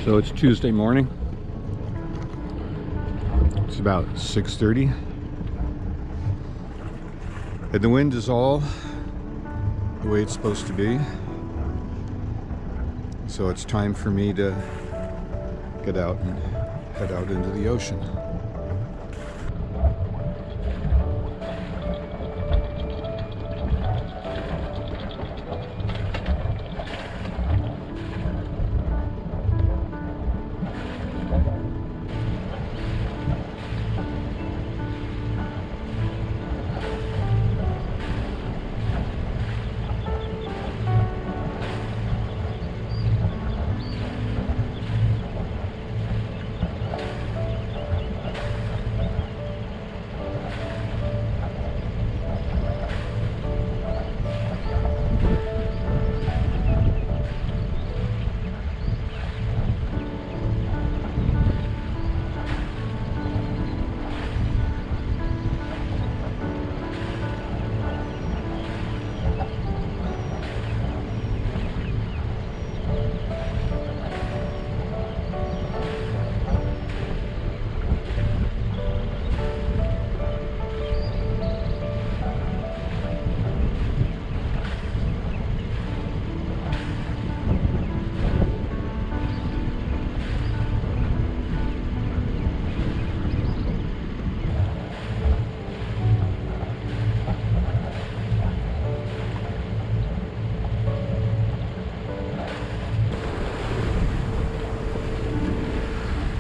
So it's Tuesday morning. It's about 6:30. And the wind is all the way it's supposed to be. So it's time for me to get out and head out into the ocean.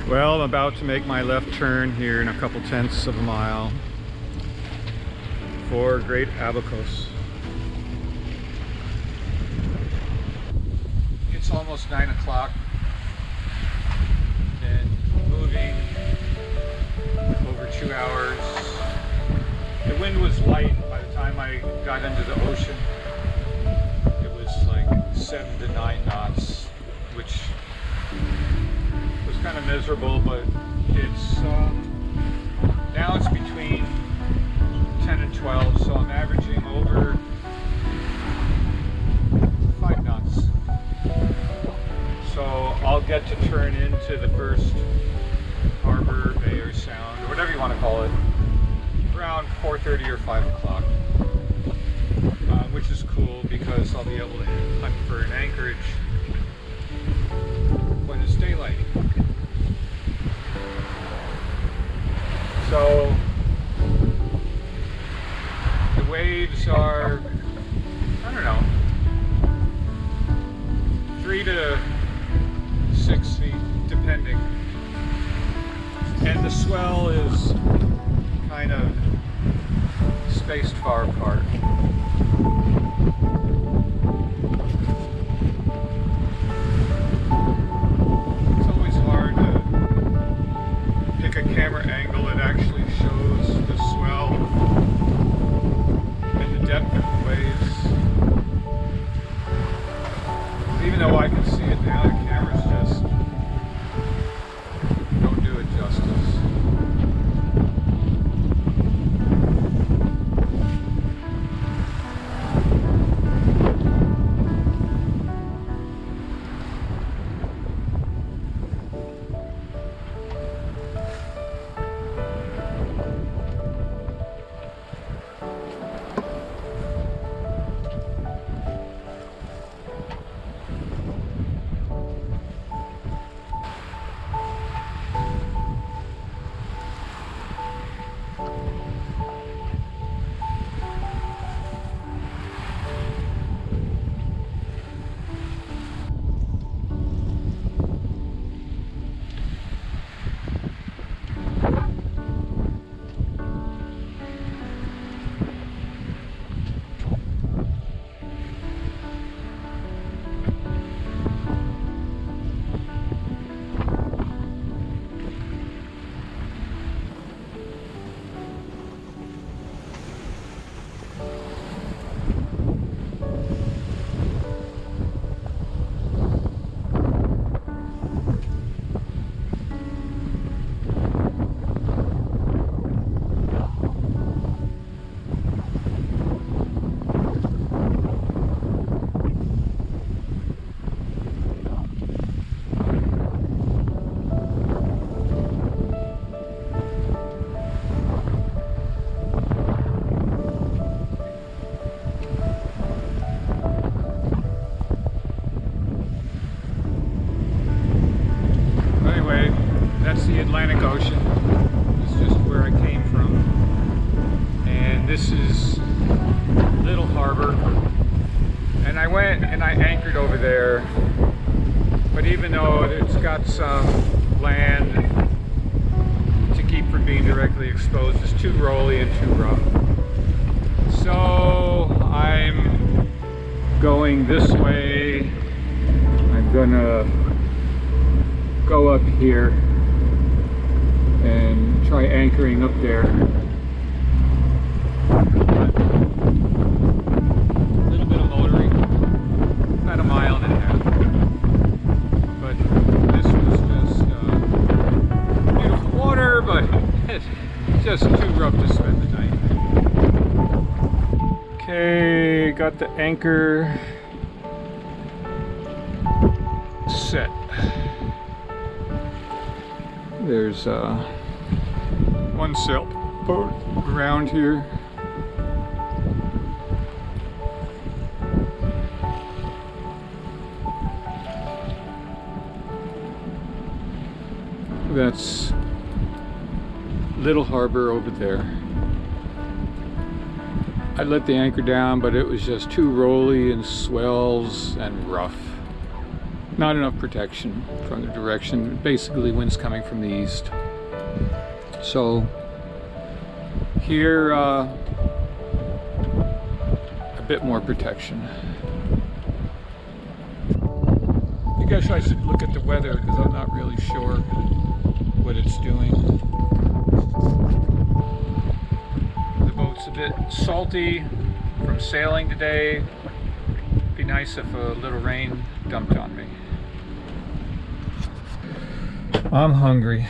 Well, I'm about to make my left turn here in a couple tenths of a mile for Great Abacos. It's almost 9 o'clock. Been moving over 2 hours. The wind was light by the time I got into the ocean. It was like 7 to 9 knots, which kind of miserable, but it's now it's between 10 and 12, so I'm averaging over 5 knots. So I'll get to turn into the first harbor, bay, or sound, or whatever you want to call it, around 4:30 or 5 o'clock, which is cool because I'll be able to hunt for an anchorage when it's daylight. So the waves are, I don't know, 3 to 6 feet depending, and the swell is kind of spaced far apart. A camera angle that actually shows the swell and the depth of the waves. Even though I can see it now, the cameras just don't do it justice. the Atlantic Ocean. It's just where I came from. And this is Little Harbor. And I went and I anchored over there. But even though it's got some land to keep from being directly exposed, it's too rolly and too rough. So I'm going this way. I'm gonna go up here and try anchoring up there. A little bit of motoring, about a mile and a half. But this was just beautiful water, but it's just too rough to spend the night. Okay, got the anchor set. There's one sailboat around here. That's Little Harbor over there. I let the anchor down, but it was just too rolly and swells and rough. Not enough protection from the direction. Basically, wind's coming from the east. So here, a bit more protection. I guess I should look at the weather because I'm not really sure what it's doing. The boat's a bit salty from sailing today. Be nice if a little rain dumped on me. I'm hungry,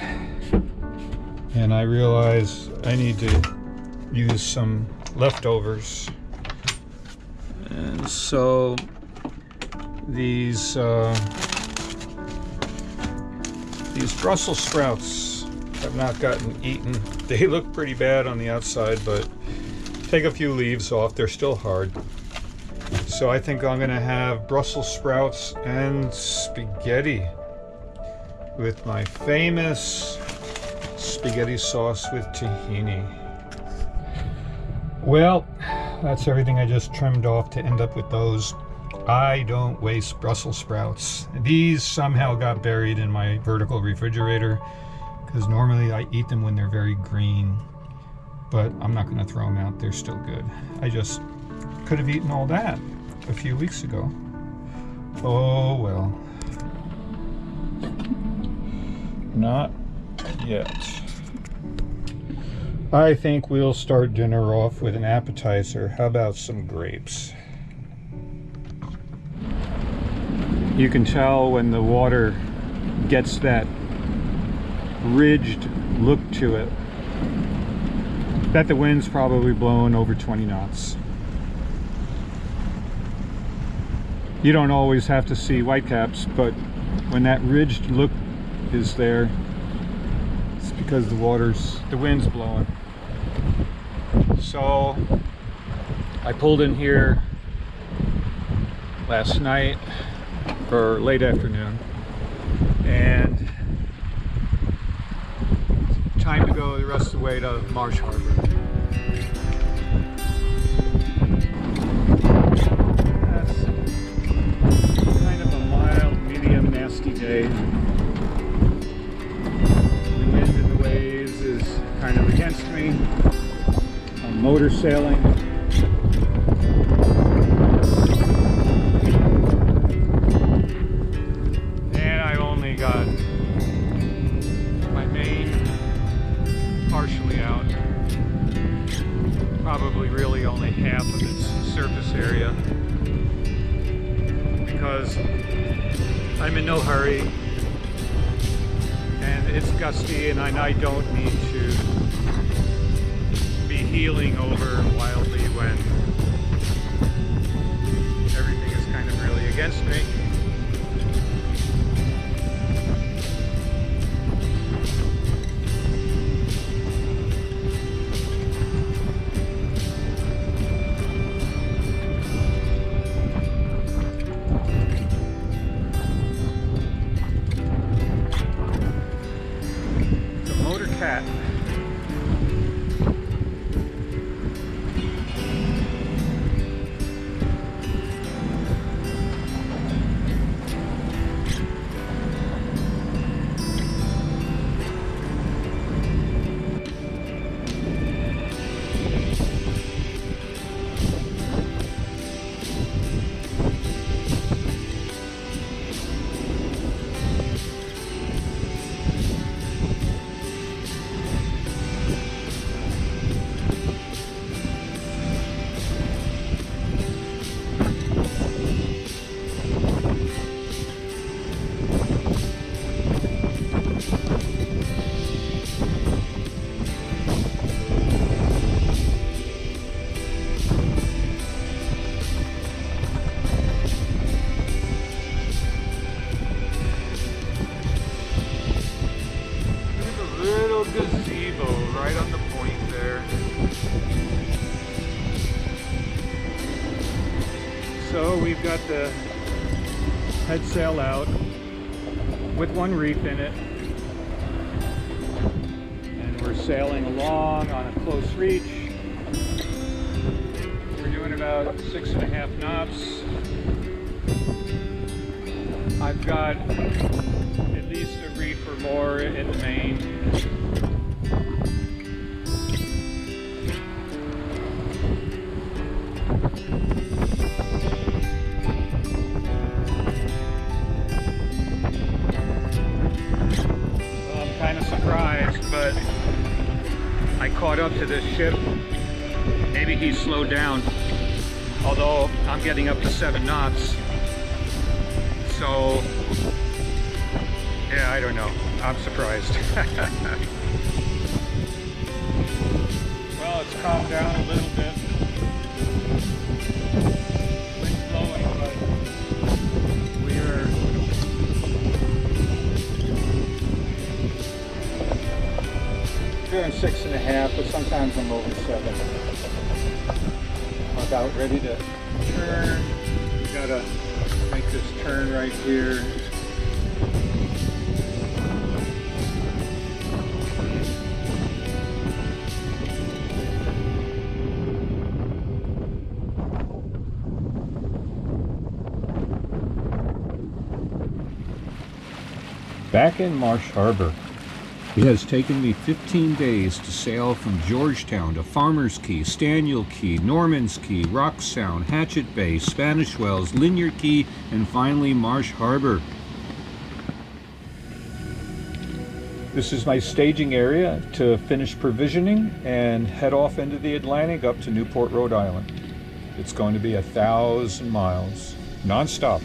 and I realize I need to use some leftovers. And so these Brussels sprouts have not gotten eaten. They look pretty bad on the outside, but take a few leaves off, they're still hard. So I think I'm gonna have Brussels sprouts and spaghetti with my famous spaghetti sauce with tahini. Well, that's everything I just trimmed off to end up with those. I don't waste Brussels sprouts. These somehow got buried in my vertical refrigerator because normally I eat them when they're very green, but I'm not going to throw them out. They're still good. I just could have eaten all that a few weeks ago. Oh well. Not yet. I think we'll start dinner off with an appetizer. How about some grapes? You can tell when the water gets that ridged look to it that the wind's probably blowing over 20 knots. You don't always have to see whitecaps, but when that ridged look is there, it's because the wind's blowing. So I pulled in here last night or late afternoon, and time to go the rest of the way to Marsh Harbor. That's kind of a mild, medium, nasty day. The wind and the waves is kind of against me. I'm motor sailing. And I've only got my main partially out. Probably really only half of its surface area. Because I'm in no hurry. And it's gusty, and I don't need to be heeling over wildly when everything is kind of really against me. So we've got the head sail out with one reef in it, and we're sailing along on a close reach. We're doing about 6.5 knots. I've got at least a reef or more in the main. But I caught up to this ship. Maybe he's slowed down, although I'm getting up to 7 knots. So yeah, I don't know, I'm surprised. Well, it's calmed down a little bit. Wind's blowing, but we're doing 6.5, but sometimes I'm over 7. About ready to turn. We gotta make this turn right here. Back in Marsh Harbor. It has taken me 15 days to sail from Georgetown to Farmers Cay, Staniel Cay, Norman's Cay, Rock Sound, Hatchet Bay, Spanish Wells, Lynward Cay, and finally Marsh Harbor. This is my staging area to finish provisioning and head off into the Atlantic up to Newport, Rhode Island. It's going to be 1,000 miles, non-stop.